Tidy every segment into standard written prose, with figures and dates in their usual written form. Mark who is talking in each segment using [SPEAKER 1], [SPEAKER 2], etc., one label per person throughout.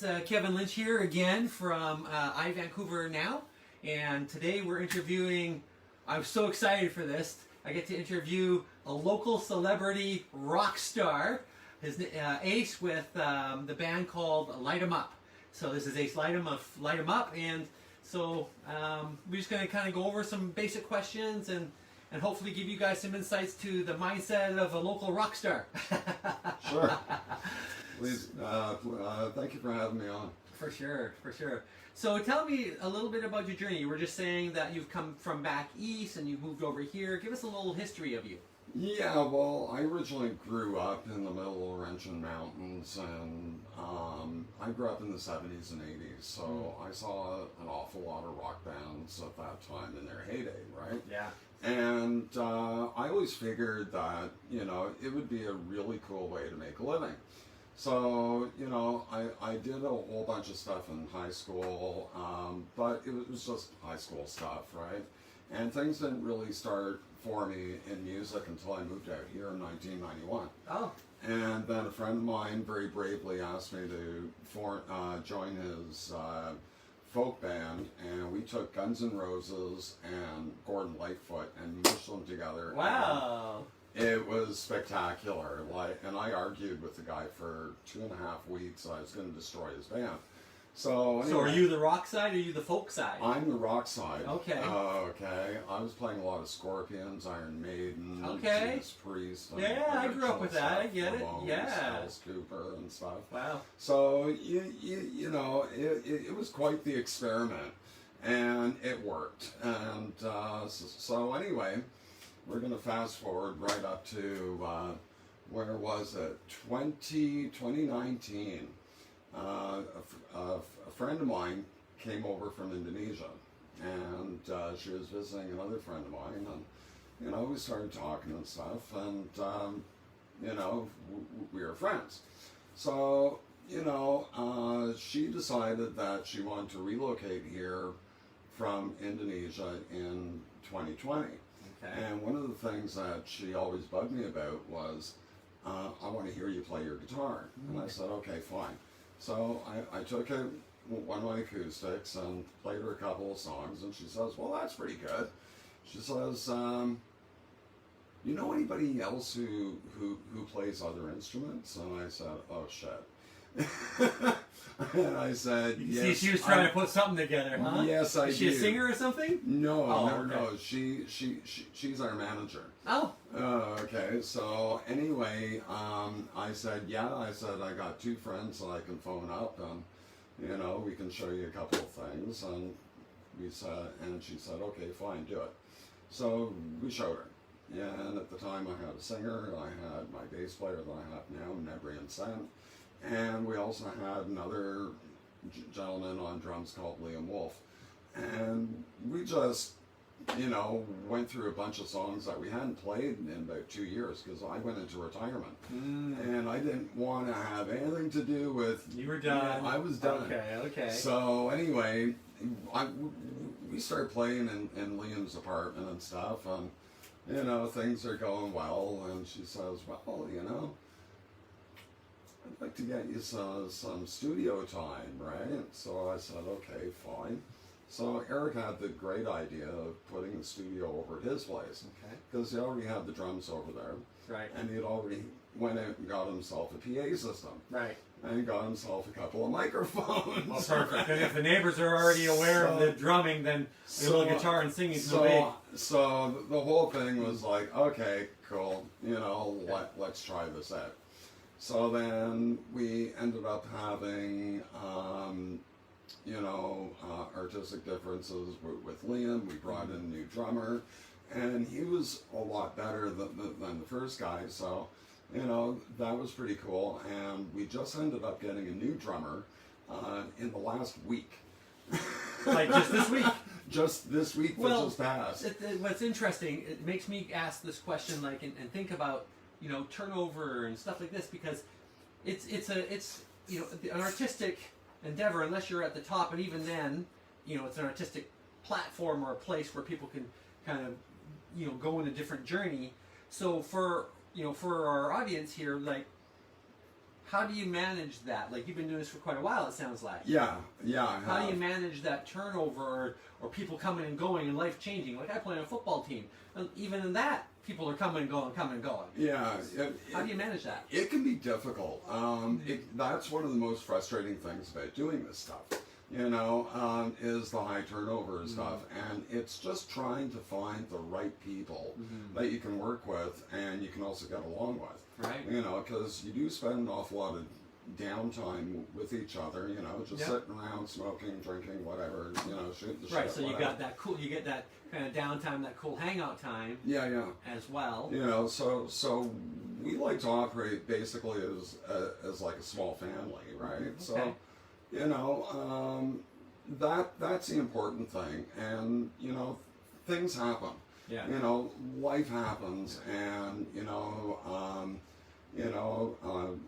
[SPEAKER 1] it's Kevin Lynch here again from Vancouver Now, and today we're interviewing, I'm so excited for this, I get to interview a local celebrity rock star, Ace with the band called Lytem Up. So this is Ace Lytem of Lytem Up, and so we're just going to kind of go over some basic questions and hopefully give you guys some insights to the mindset of a local rock star.
[SPEAKER 2] Sure. Please, thank you for having me on.
[SPEAKER 1] For sure, for sure. So tell me a little bit about your journey. You were just saying that you've come from back east and you've moved over here. Give us a little history of you.
[SPEAKER 2] Yeah, well, I originally grew up in the middle of Laurentian Mountains, and I grew up in the 70s and 80s, so I saw an awful lot of rock bands at that time in their heyday, right?
[SPEAKER 1] Yeah.
[SPEAKER 2] And I always figured that, you know, it would be a really cool way to make a living. So, you know, I did a whole bunch of stuff in high school, but it was just high school stuff, right? And things didn't really start for me in music until I moved out here in 1991.
[SPEAKER 1] Oh.
[SPEAKER 2] And then a friend of mine very bravely asked me to join his folk band, and we took Guns N' Roses and Gordon Lightfoot and mushed them together.
[SPEAKER 1] Wow.
[SPEAKER 2] It was spectacular. And I argued with the guy for 2.5 weeks. I was going to destroy his band. So, anyway,
[SPEAKER 1] So are you the rock side or are you the folk side?
[SPEAKER 2] I'm the rock side.
[SPEAKER 1] Okay.
[SPEAKER 2] Okay. I was playing a lot of Scorpions, Iron Maiden,
[SPEAKER 1] Okay.
[SPEAKER 2] Judas Priest.
[SPEAKER 1] Yeah, I grew up with that. I get it.
[SPEAKER 2] Ramones,
[SPEAKER 1] Yeah.
[SPEAKER 2] Alice Cooper and stuff.
[SPEAKER 1] Wow.
[SPEAKER 2] So you know, it was quite the experiment, and it worked. And so anyway, we're going to fast forward right up to where was it? 2019. A friend of mine came over from Indonesia, and she was visiting another friend of mine, and you know, we started talking and stuff, and you know, we were friends. So you know, she decided that she wanted to relocate here from Indonesia in 2020.
[SPEAKER 1] Okay.
[SPEAKER 2] And one of the things that she always bugged me about was, I want to hear you play your guitar. And I said, okay, fine. So I took one of my acoustics and played her a couple of songs, and she says, well, that's pretty good. She says, you know anybody else who plays other instruments? And I said, oh, shit. And I said,
[SPEAKER 1] You
[SPEAKER 2] yes.
[SPEAKER 1] see, she was trying to put something together, huh?
[SPEAKER 2] Yes, I do.
[SPEAKER 1] Is she a singer or something?
[SPEAKER 2] No,
[SPEAKER 1] Oh,
[SPEAKER 2] no,
[SPEAKER 1] okay.
[SPEAKER 2] no. She's our manager.
[SPEAKER 1] Oh.
[SPEAKER 2] Okay, so anyway, I said, yeah, I said, I got 2 friends that I can phone up, and, you know, we can show you a couple of things, and she said, okay, fine, do it. So we showed her. Yeah, and at the time I had a singer, I had my bass player that I have now, Nebrian Sen, and we also had another gentleman on drums called Liam Wolf. And we just, you know, went through a bunch of songs that we hadn't played in about 2 years, because I went into retirement. And I didn't want to have anything to do with...
[SPEAKER 1] You were done.
[SPEAKER 2] I was done.
[SPEAKER 1] Okay, okay.
[SPEAKER 2] So anyway, we started playing in Liam's apartment and stuff, and, you know, things are going well, and she says, well, you know, I'd like to get you some studio time, right? So I said, okay, fine. So Eric had the great idea of putting the studio over at his place, because he already had the drums over there,
[SPEAKER 1] Right.
[SPEAKER 2] and he had already went out and got himself a PA system,
[SPEAKER 1] Right.
[SPEAKER 2] and got himself a couple of microphones.
[SPEAKER 1] Well, perfect. And if the neighbors are already aware of the drumming, then a little guitar and singing is big.
[SPEAKER 2] So the whole thing was like, okay, cool, you know, let's try this out. So then we ended up having, you know, artistic differences with Liam. We brought in a new drummer, and he was a lot better than the first guy. So, you know, that was pretty cool. And we just ended up getting a new drummer in the last week.
[SPEAKER 1] Like just this week?
[SPEAKER 2] Just this week that just passed.
[SPEAKER 1] What's interesting, it makes me ask this question, like, and think about, you know, turnover and stuff like this, because it's you know, an artistic endeavor, unless you're at the top, and even then, you know, it's an artistic platform or a place where people can kind of, you know, go in a different journey. So for, you know, for our audience here, like, how do you manage that? Like, you've been doing this for quite a while, it sounds like.
[SPEAKER 2] Yeah, I
[SPEAKER 1] How do
[SPEAKER 2] have.
[SPEAKER 1] you manage that turnover, or people coming and going and life changing? Like, I play on a football team, and even in that, people are coming and going, coming and going.
[SPEAKER 2] Yeah.
[SPEAKER 1] How do you manage that?
[SPEAKER 2] It can be difficult. That's one of the most frustrating things about doing this stuff, is the high turnover and stuff. And it's just trying to find the right people that you can work with and you can also get along with.
[SPEAKER 1] Right.
[SPEAKER 2] Because you do spend an awful lot of downtime with each other, just sitting around, smoking, drinking, whatever, shooting the shit.
[SPEAKER 1] Right, so you
[SPEAKER 2] whatever.
[SPEAKER 1] got that cool, you get that kind of downtime, that cool hangout time.
[SPEAKER 2] Yeah.
[SPEAKER 1] As well.
[SPEAKER 2] So we like to operate basically as like a small family, right?
[SPEAKER 1] Okay.
[SPEAKER 2] So, that's the important thing, and things happen.
[SPEAKER 1] Yeah.
[SPEAKER 2] Life happens, and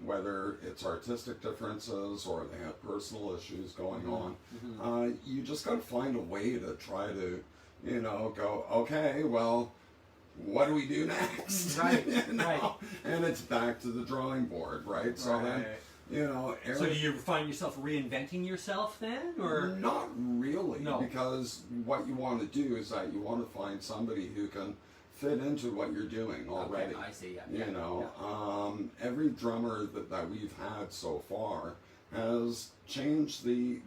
[SPEAKER 2] whether it's artistic differences or they have personal issues going on, you just got to find a way to try to, go, okay, well, what do we do next?
[SPEAKER 1] Right, right.
[SPEAKER 2] And it's back to the drawing board, right? So then,
[SPEAKER 1] So do you find yourself reinventing yourself then, or
[SPEAKER 2] not really?
[SPEAKER 1] No.
[SPEAKER 2] Because what you want to do is that you want to find somebody who can fit into what you're doing already.
[SPEAKER 1] Okay, I see. Yeah.
[SPEAKER 2] Every drummer that we've had so far has changed the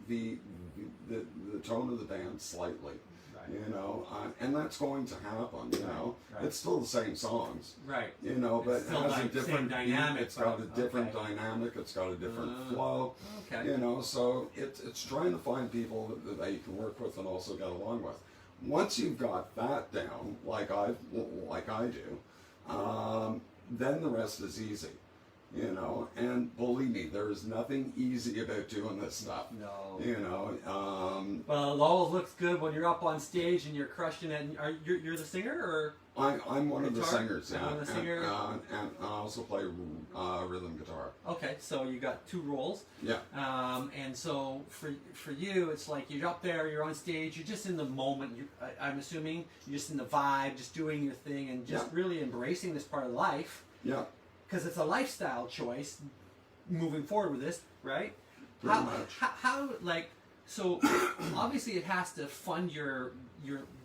[SPEAKER 2] tone of the band slightly.
[SPEAKER 1] Right.
[SPEAKER 2] And that's going to happen.
[SPEAKER 1] Right.
[SPEAKER 2] It's still the same songs.
[SPEAKER 1] Right.
[SPEAKER 2] But it
[SPEAKER 1] still
[SPEAKER 2] has a
[SPEAKER 1] like
[SPEAKER 2] different
[SPEAKER 1] same dynamic.
[SPEAKER 2] It's got a different
[SPEAKER 1] Okay.
[SPEAKER 2] dynamic. It's got a different flow.
[SPEAKER 1] Okay.
[SPEAKER 2] So it's trying to find people that you can work with and also get along with. Once you've got that down, like I do, then the rest is easy. And believe me, there is nothing easy about doing this stuff.
[SPEAKER 1] No.
[SPEAKER 2] Well,
[SPEAKER 1] it always looks good when you're up on stage and you're crushing it. And you're the singer, or?
[SPEAKER 2] I'm one of the
[SPEAKER 1] Guitar?
[SPEAKER 2] singers, yeah.
[SPEAKER 1] One of the singer?
[SPEAKER 2] And I also play rhythm guitar.
[SPEAKER 1] Okay, so you got two roles.
[SPEAKER 2] Yeah.
[SPEAKER 1] And so for you, it's like you're up there, you're on stage, you're just in the moment. I'm assuming you're just in the vibe, just doing your thing, and just really embracing this part of life.
[SPEAKER 2] Yeah.
[SPEAKER 1] Because it's a lifestyle choice moving forward with this, right?
[SPEAKER 2] Pretty much.
[SPEAKER 1] How so obviously it has to fund your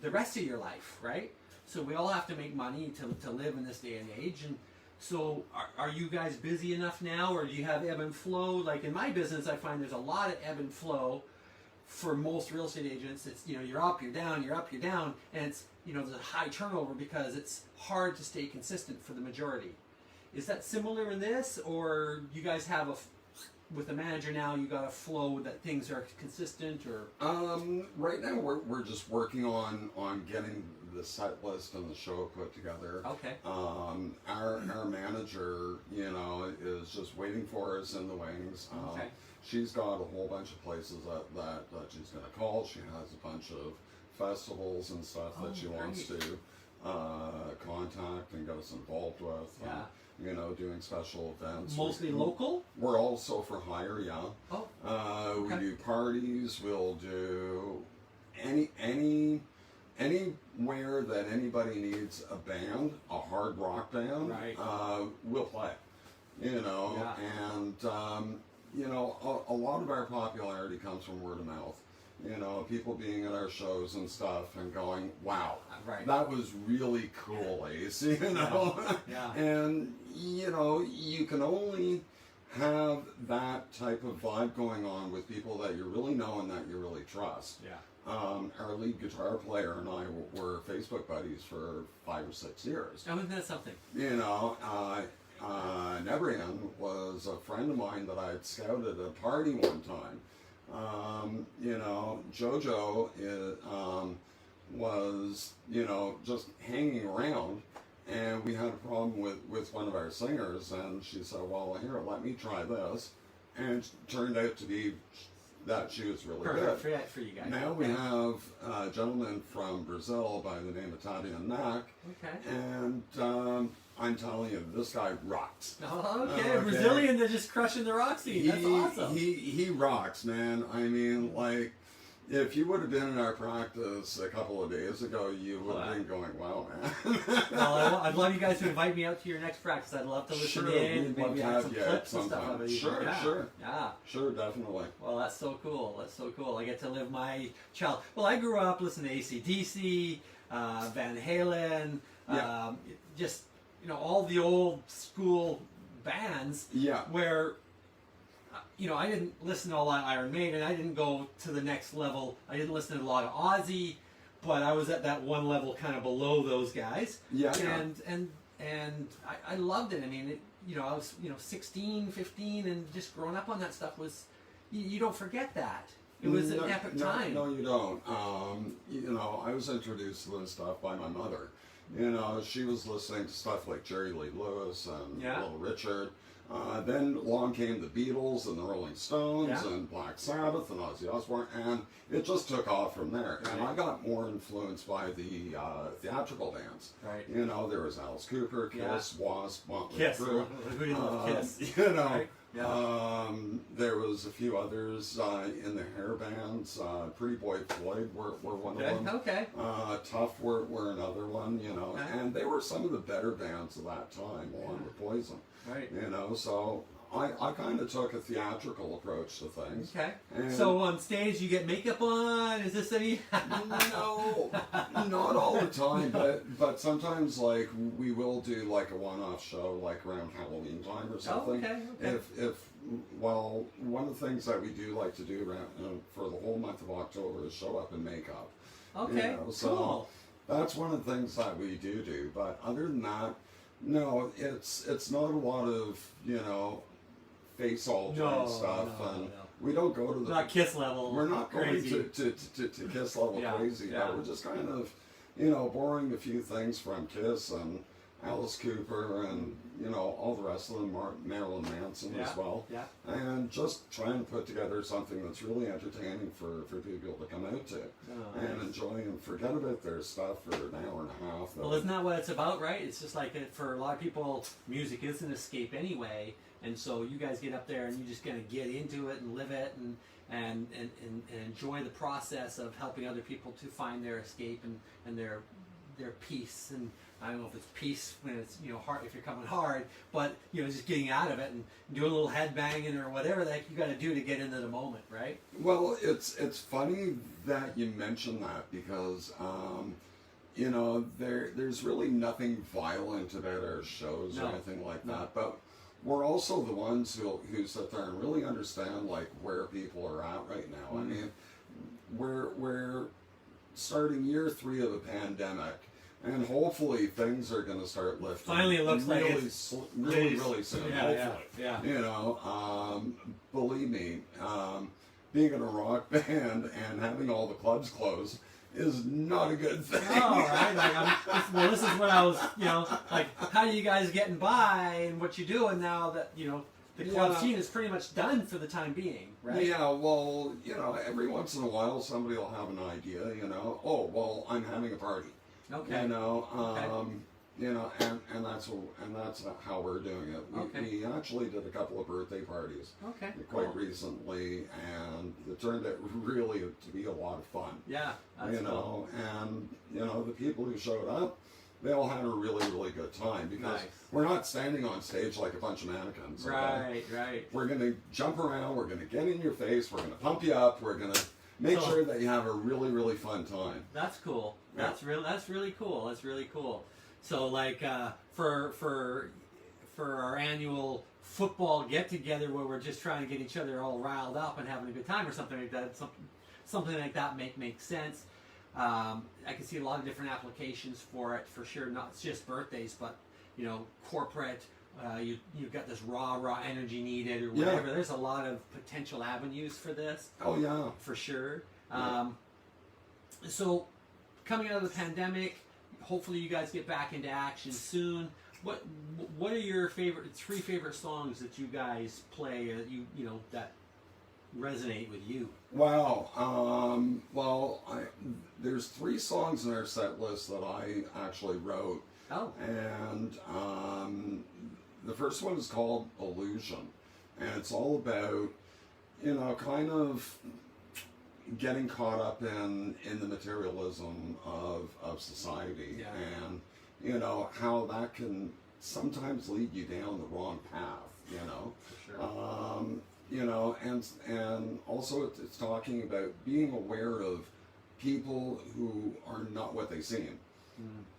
[SPEAKER 1] the rest of your life, right? So we all have to make money to live in this day and age. And so are you guys busy enough now, or do you have ebb and flow? Like in my business, I find there's a lot of ebb and flow for most real estate agents. It's, you're up, you're down, you're up, you're down. And it's, there's a high turnover because it's hard to stay consistent for the majority. Is that similar in this, or you guys have with the manager now, you got a flow that things are consistent, or?
[SPEAKER 2] Right now we're just working on getting the set list and the show put together.
[SPEAKER 1] Okay.
[SPEAKER 2] Our manager, is just waiting for us in the wings.
[SPEAKER 1] Okay.
[SPEAKER 2] She's got a whole bunch of places that she's going to call. She has a bunch of festivals and stuff that she wants to contact and get us involved with.
[SPEAKER 1] Yeah.
[SPEAKER 2] Doing special events.
[SPEAKER 1] Mostly local?
[SPEAKER 2] We're also for hire, yeah.
[SPEAKER 1] Oh.
[SPEAKER 2] We do parties. We'll do anywhere that anybody needs a band, a hard rock band.
[SPEAKER 1] Right.
[SPEAKER 2] We'll play. And a lot of our popularity comes from word of mouth. People being at our shows and stuff and going, wow,
[SPEAKER 1] Right.
[SPEAKER 2] that was really cool, Ace,
[SPEAKER 1] Yeah.
[SPEAKER 2] And, you can only have that type of vibe going on with people that you really know and that you really trust.
[SPEAKER 1] Yeah.
[SPEAKER 2] Our lead guitar player and I were Facebook buddies for 5 or 6 years.
[SPEAKER 1] Oh, isn't that something?
[SPEAKER 2] Nebrian was a friend of mine that I had scouted at a party one time. Jojo was, just hanging around, and we had a problem with one of our singers, and she said, well, here, let me try this. And it turned out to be that she was really
[SPEAKER 1] Perfect
[SPEAKER 2] good.
[SPEAKER 1] for you guys.
[SPEAKER 2] Now we have a gentleman from Brazil by the name of Tadian Mack,
[SPEAKER 1] Okay.
[SPEAKER 2] and I'm telling you, this guy rocks.
[SPEAKER 1] Oh, okay. Brazilian, they're just crushing the rock scene. That's awesome.
[SPEAKER 2] He rocks, man. I mean, like, if you would have been in our practice a couple of days ago, you would have been going, "Wow, man!"
[SPEAKER 1] Well, I'd love you guys to invite me out to your next practice. I'd love to listen
[SPEAKER 2] Sure,
[SPEAKER 1] in and
[SPEAKER 2] we'd love
[SPEAKER 1] maybe
[SPEAKER 2] to
[SPEAKER 1] have
[SPEAKER 2] have
[SPEAKER 1] some
[SPEAKER 2] you
[SPEAKER 1] clips and stuff
[SPEAKER 2] sometime.
[SPEAKER 1] of it.
[SPEAKER 2] Sure,
[SPEAKER 1] yeah.
[SPEAKER 2] sure.
[SPEAKER 1] Yeah.
[SPEAKER 2] Sure, definitely.
[SPEAKER 1] Well, that's so cool. That's so cool. I get to live my child. Well, I grew up listening to AC/DC, Van Halen,
[SPEAKER 2] Yeah.
[SPEAKER 1] just all the old school bands.
[SPEAKER 2] Yeah.
[SPEAKER 1] Where I didn't listen to a lot of Iron Maiden. I didn't go to the next level. I didn't listen to a lot of Ozzy, but I was at that one level kind of below those guys.
[SPEAKER 2] Yeah.
[SPEAKER 1] And I loved it. I mean, I was 16, 15, and just growing up on that stuff was you don't forget that. It was an epic time.
[SPEAKER 2] No, you don't. I was introduced to this stuff by my mother. She was listening to stuff like Jerry Lee Lewis and Little Richard. Then along came the Beatles and the Rolling Stones and Black Sabbath and Ozzy Osbourne, and it just took off from there.
[SPEAKER 1] Right.
[SPEAKER 2] And I got more influeed by the theatrical bands.
[SPEAKER 1] Right.
[SPEAKER 2] There was Alice Cooper, Kiss, Wasp, Motley
[SPEAKER 1] Kiss.
[SPEAKER 2] Crue.
[SPEAKER 1] Who didn't love Kiss?
[SPEAKER 2] Right?
[SPEAKER 1] Yeah.
[SPEAKER 2] There was a few others in the hair bands. Pretty Boy Floyd were one of them.
[SPEAKER 1] Okay.
[SPEAKER 2] Tough were another one,
[SPEAKER 1] Okay.
[SPEAKER 2] and they were some of the better bands of that time, along with Poison.
[SPEAKER 1] Right.
[SPEAKER 2] So I kind of took a theatrical approach to things.
[SPEAKER 1] Okay.
[SPEAKER 2] And
[SPEAKER 1] So on stage you get makeup on? Is this any?
[SPEAKER 2] No, not all the time, but sometimes like we will do like a one-off show like around Halloween time or something.
[SPEAKER 1] Oh, okay.
[SPEAKER 2] Well, one of the things that we do like to do around for the whole month of October is show up in makeup.
[SPEAKER 1] Okay.
[SPEAKER 2] So
[SPEAKER 1] cool.
[SPEAKER 2] that's one of the things that we do. But other than that, no, it's not a lot of face altering stuff, and we don't go to the
[SPEAKER 1] Not Kiss level.
[SPEAKER 2] we're not
[SPEAKER 1] crazy.
[SPEAKER 2] going to Kiss level crazy, but we're just kind of borrowing a few things from Kiss and Alice Cooper and all the rest of them, Marilyn Manson as well, and just trying to put together something that's really entertaining for people to come out to and enjoy and forget about their stuff for an hour and a half.
[SPEAKER 1] Well, isn't that what it's about, right? It's just like for a lot of people, music is an escape anyway, and so you guys get up there and you just kind of get into it and live it and enjoy the process of helping other people to find their escape and their peace. And I don't know if it's peace when it's hard if you're coming hard, but just getting out of it and doing a little head banging or whatever that you got to do to get into the moment, right?
[SPEAKER 2] Well, it's funny that you mention that because there's really nothing violent about our shows or anything like that, but we're also the ones who sit there and really understand like where people are at right now. I mean, we're starting year 3 of the pandemic. And hopefully things are going to start lifting.
[SPEAKER 1] Finally, it looks like
[SPEAKER 2] really,
[SPEAKER 1] it's
[SPEAKER 2] really soon. Hopefully, believe me, being in a rock band and having all the clubs closed is not a good thing.
[SPEAKER 1] Oh, right. Like, this is what I was, like, how are you guys getting by and what you doing now that the club scene is pretty much done for the time being, right? Yeah.
[SPEAKER 2] Well, every once in a while somebody will have an idea. Oh, well, I'm having a party.
[SPEAKER 1] Okay.
[SPEAKER 2] And that's how we're doing it. We actually did a couple of birthday parties. Quite recently, and it turned out really to be a lot of fun.
[SPEAKER 1] Yeah. That's cool.
[SPEAKER 2] And the people who showed up, they all had a really, really good time because we're not standing on stage like a bunch of mannequins. Okay?
[SPEAKER 1] Right.
[SPEAKER 2] We're gonna jump around. We're gonna get in your face. We're gonna pump you up. We're gonna make sure that you have a really, really fun time.
[SPEAKER 1] That's cool. That's really cool. That's really cool. So like for our annual football get together where we're just trying to get each other all riled up and having a good time or something like that. Something like that makes sense. I can see a lot of different applications for it for sure. Not just birthdays, but corporate. You've got this raw energy needed or whatever. There's a lot of potential avenues for this.
[SPEAKER 2] Oh yeah,
[SPEAKER 1] for sure. So coming out of the pandemic, hopefully you guys get back into action soon. What are your 3 favorite songs that you guys play that resonate with you?
[SPEAKER 2] Wow. There's 3 songs in our set list that I actually wrote.
[SPEAKER 1] Oh.
[SPEAKER 2] And the first one is called Illusion, and it's all about kind of getting caught up in the materialism of society,
[SPEAKER 1] Yeah.
[SPEAKER 2] and you know how that can sometimes lead you down the wrong path. You know,
[SPEAKER 1] For sure.
[SPEAKER 2] you know, and also it's talking about being aware of people who are not what they seem.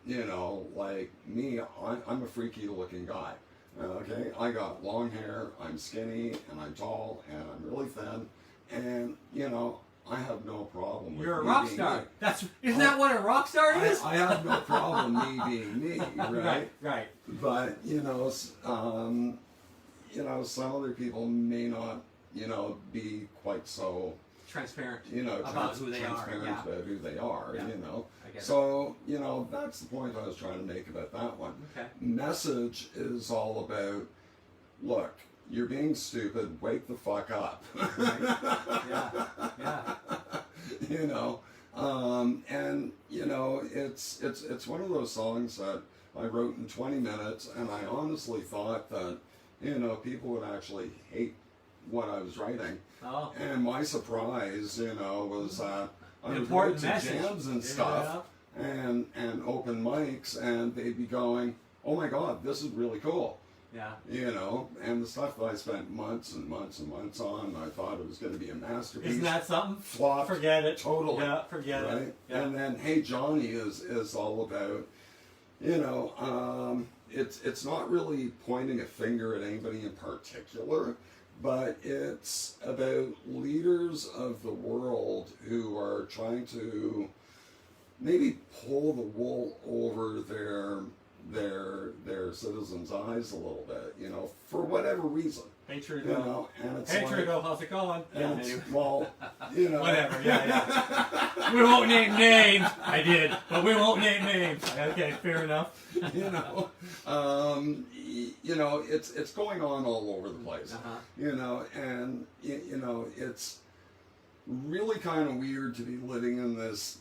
[SPEAKER 2] You know, like me, I'm a freaky looking guy. Okay, I got long hair, I'm skinny, and I'm tall, and I'm really thin, and you know, I have no problem with
[SPEAKER 1] You're a
[SPEAKER 2] me
[SPEAKER 1] rock
[SPEAKER 2] being
[SPEAKER 1] star.
[SPEAKER 2] me.
[SPEAKER 1] Isn't that what a rock star is?
[SPEAKER 2] I have no problem me being me, right?
[SPEAKER 1] Right.
[SPEAKER 2] But you know, you know, some other people may not, you know, be quite so,
[SPEAKER 1] Transparent.
[SPEAKER 2] you know,
[SPEAKER 1] About who they are.
[SPEAKER 2] transparent
[SPEAKER 1] Yeah.
[SPEAKER 2] about who they are,
[SPEAKER 1] Yeah.
[SPEAKER 2] you know.
[SPEAKER 1] I get it.
[SPEAKER 2] So, you know, that's the point I was trying to make about that one.
[SPEAKER 1] Okay.
[SPEAKER 2] Message is all about, look, you're being stupid, wake the fuck up.
[SPEAKER 1] Right. Yeah.
[SPEAKER 2] You know, and you know, it's one of those songs that I wrote in 20 minutes, and I honestly thought that, you know, people would actually hate what I was writing.
[SPEAKER 1] Oh.
[SPEAKER 2] And my surprise, you know, was I would go
[SPEAKER 1] Important
[SPEAKER 2] to
[SPEAKER 1] message.
[SPEAKER 2] jams and stuff, and open mics, and they'd be going, "Oh my God, this is really cool."
[SPEAKER 1] Yeah.
[SPEAKER 2] You know, and the stuff that I spent months and months and months on, I thought it was going to be a masterpiece.
[SPEAKER 1] Isn't that something?
[SPEAKER 2] Flopped.
[SPEAKER 1] Forget it.
[SPEAKER 2] Totally.
[SPEAKER 1] Yeah, forget
[SPEAKER 2] Right?
[SPEAKER 1] it. Yeah.
[SPEAKER 2] And then Hey Johnny is all about, you know, it's not really pointing a finger at anybody in particular, but it's about leaders of the world who are trying to maybe pull the wool over their citizens' eyes a little bit, you know, for whatever reason.
[SPEAKER 1] Hey
[SPEAKER 2] You
[SPEAKER 1] Trudeau.
[SPEAKER 2] know, and it's
[SPEAKER 1] Hey
[SPEAKER 2] like,
[SPEAKER 1] Trudeau, how's it going? Yeah,
[SPEAKER 2] and it's-
[SPEAKER 1] anyway.
[SPEAKER 2] well, you know,
[SPEAKER 1] Whatever, yeah. We won't name names. I did, but we won't name names. Okay, fair enough.
[SPEAKER 2] you know, you know, it's going on all over the place.
[SPEAKER 1] Uh-huh.
[SPEAKER 2] You know, and you know, it's really kind of weird to be living in this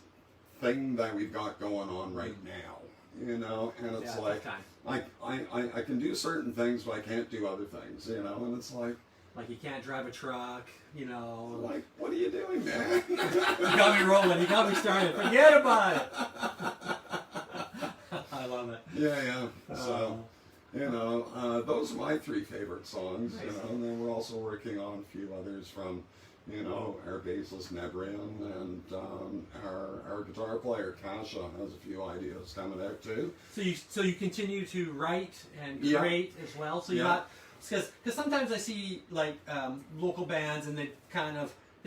[SPEAKER 2] thing that we've got going on right now. You know, and it's
[SPEAKER 1] Yeah,
[SPEAKER 2] like
[SPEAKER 1] tough time.
[SPEAKER 2] I can do certain things, but I can't do other things. You know, and it's like
[SPEAKER 1] Like you can't drive a truck, you know.
[SPEAKER 2] like what are you doing, man?
[SPEAKER 1] You got me rolling. You got me started. Forget about it. I love it.
[SPEAKER 2] Yeah. So, you know, those are my three favorite songs.
[SPEAKER 1] Nice.
[SPEAKER 2] You know, and then we're also working on a few others from, you know, our bassist Nebrian, and our guitar player Kasha has a few ideas coming out too.
[SPEAKER 1] So you continue to write and
[SPEAKER 2] Yeah.
[SPEAKER 1] create as well. So you
[SPEAKER 2] Yeah.
[SPEAKER 1] got because sometimes I see like local bands and they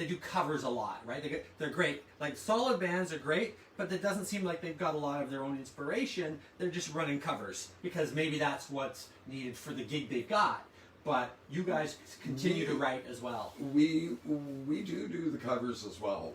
[SPEAKER 1] do covers a lot, right? They're great. Like solid bands are great, but it doesn't seem like they've got a lot of their own inspiration. They're just running covers because maybe that's what's needed for the gig they've got. But you guys continue to write as well.
[SPEAKER 2] We do the covers as well.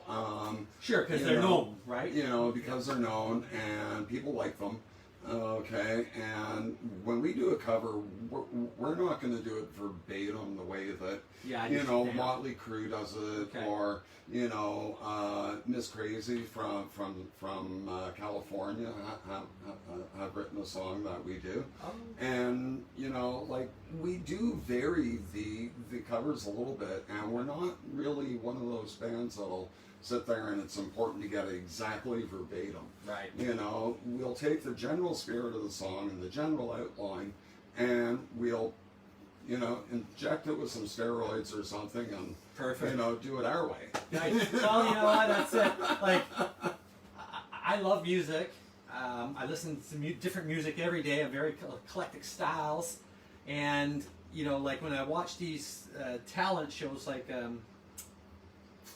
[SPEAKER 1] Sure, because
[SPEAKER 2] You
[SPEAKER 1] they're
[SPEAKER 2] know,
[SPEAKER 1] known, right?
[SPEAKER 2] You know, because they're known and people like them. Okay, and when we do a cover, we're not going to do it verbatim the way that,
[SPEAKER 1] Yeah, I
[SPEAKER 2] you know,
[SPEAKER 1] understand.
[SPEAKER 2] Motley Crue does it,
[SPEAKER 1] Okay.
[SPEAKER 2] or, you know, Miss Crazy from California have written a song that we do.
[SPEAKER 1] Oh.
[SPEAKER 2] And, you know, like, we do vary the covers a little bit, and we're not really one of those bands that'll sit there and it's important to get it exactly verbatim.
[SPEAKER 1] Right.
[SPEAKER 2] You know, we'll take the general spirit of the song and the general outline, and we'll, you know, inject it with some steroids or something, and
[SPEAKER 1] Perfect.
[SPEAKER 2] you know, do it our way.
[SPEAKER 1] Nice. Well, you know what? That's it. Like, I love music. I listen to different music every day of very eclectic styles, and you know, like when I watch these talent shows, like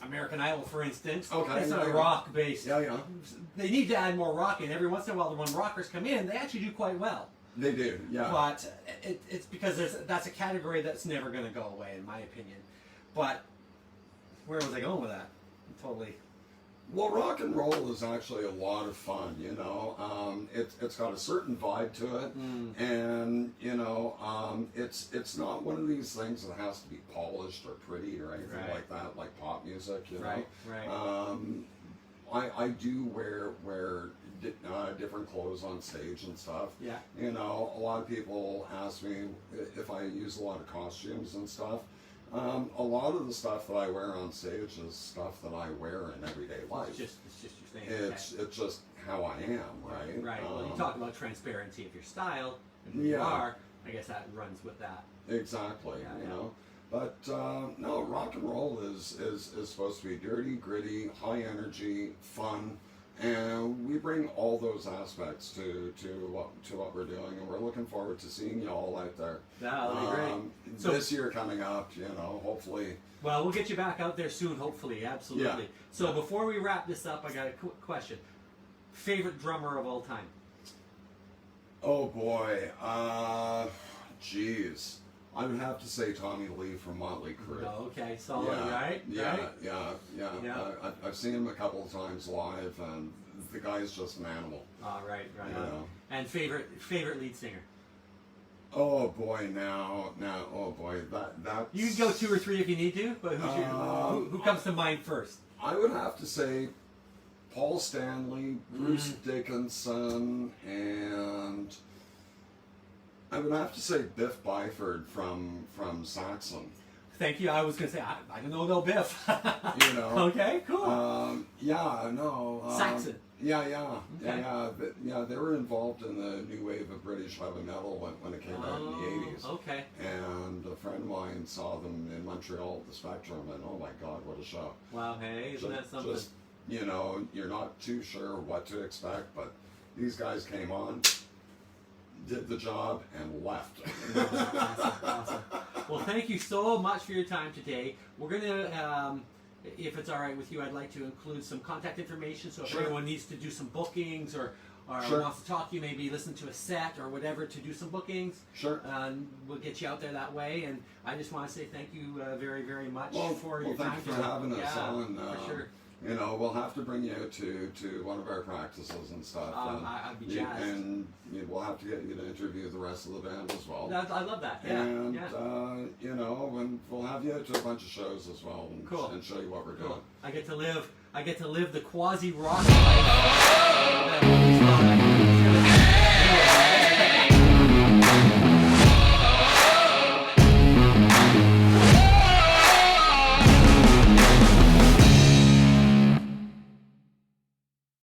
[SPEAKER 1] American Idol, for instance.
[SPEAKER 2] Okay,
[SPEAKER 1] It's
[SPEAKER 2] yeah,
[SPEAKER 1] a
[SPEAKER 2] yeah.
[SPEAKER 1] rock based.
[SPEAKER 2] Yeah.
[SPEAKER 1] They need to add more rock in. Every once in a while, when rockers come in, they actually do quite well.
[SPEAKER 2] They do, yeah.
[SPEAKER 1] But it's because that's a category that's never going to go away, in my opinion. But where was I going with that? Totally.
[SPEAKER 2] Well, rock and roll is actually a lot of fun, you know. It's got a certain vibe to it, and you know, it's not one of these things that has to be polished or pretty or anything
[SPEAKER 1] Right.
[SPEAKER 2] like that, like pop music, you
[SPEAKER 1] Right.
[SPEAKER 2] know. Right. I do wear different clothes on stage and stuff.
[SPEAKER 1] Yeah.
[SPEAKER 2] You know, a lot of people ask me if I use a lot of costumes and stuff. A lot of the stuff that I wear on stage is stuff that I wear in everyday life.
[SPEAKER 1] It's just your thing.
[SPEAKER 2] It's just how I am, right?
[SPEAKER 1] Right. Well, you talk about transparency of your style and who you are. I guess that runs with that.
[SPEAKER 2] Exactly. You know, but no, rock and roll is supposed to be dirty, gritty, high energy, fun, and we bring all those aspects to what we're doing, and we're looking forward to seeing you all out there.
[SPEAKER 1] That'll be great. So,
[SPEAKER 2] this year coming up, you know, hopefully.
[SPEAKER 1] Well, we'll get you back out there soon, hopefully. Absolutely.
[SPEAKER 2] Yeah.
[SPEAKER 1] So before we wrap this up, I got a quick question. Favorite drummer of all time?
[SPEAKER 2] Oh boy, geez, I would have to say Tommy Lee from Motley Crue.
[SPEAKER 1] Oh, okay, solid, right?
[SPEAKER 2] Yeah,
[SPEAKER 1] right?
[SPEAKER 2] yeah. I've seen him a couple of times live, and the guy's just an animal.
[SPEAKER 1] Oh, right.
[SPEAKER 2] You know.
[SPEAKER 1] And favorite lead singer?
[SPEAKER 2] Oh boy, oh boy, that.
[SPEAKER 1] You can go 2 or 3 if you need to, but who comes to mind first?
[SPEAKER 2] I would have to say Paul Stanley, Bruce Dickinson, and I would have to say Biff Byford from Saxon.
[SPEAKER 1] Thank you. I was going to say, I don't know no Biff.
[SPEAKER 2] You know.
[SPEAKER 1] Okay, cool.
[SPEAKER 2] Saxon. Yeah.
[SPEAKER 1] Okay.
[SPEAKER 2] They were involved in the new wave of British heavy metal when it came out in the 80s.
[SPEAKER 1] Okay.
[SPEAKER 2] And a friend of mine saw them in Montreal at the Spectrum, and oh my God, what a show.
[SPEAKER 1] Wow, hey, isn't that something?
[SPEAKER 2] Just, you know, you're not too sure what to expect, but these guys came on, did the job, and left.
[SPEAKER 1] Awesome. Well, thank you so much for your time today. We're going to, if it's all right with you, I'd like to include some contact information, so if anyone needs to do some bookings or wants to talk to you, maybe listen to a set or whatever to do some bookings, we'll get you out there that way. And I just want to say thank you very, very much for your time.
[SPEAKER 2] Thank you for having us on.
[SPEAKER 1] For sure.
[SPEAKER 2] You know, we'll have to bring you out to one of our practices and stuff.
[SPEAKER 1] I'd be jazzed.
[SPEAKER 2] And we'll have to get you to interview the rest of the band as well.
[SPEAKER 1] I love that. Yeah.
[SPEAKER 2] And, you know, and we'll have you out to a bunch of shows as well and show you what we're doing.
[SPEAKER 1] I get to live the quasi rock life.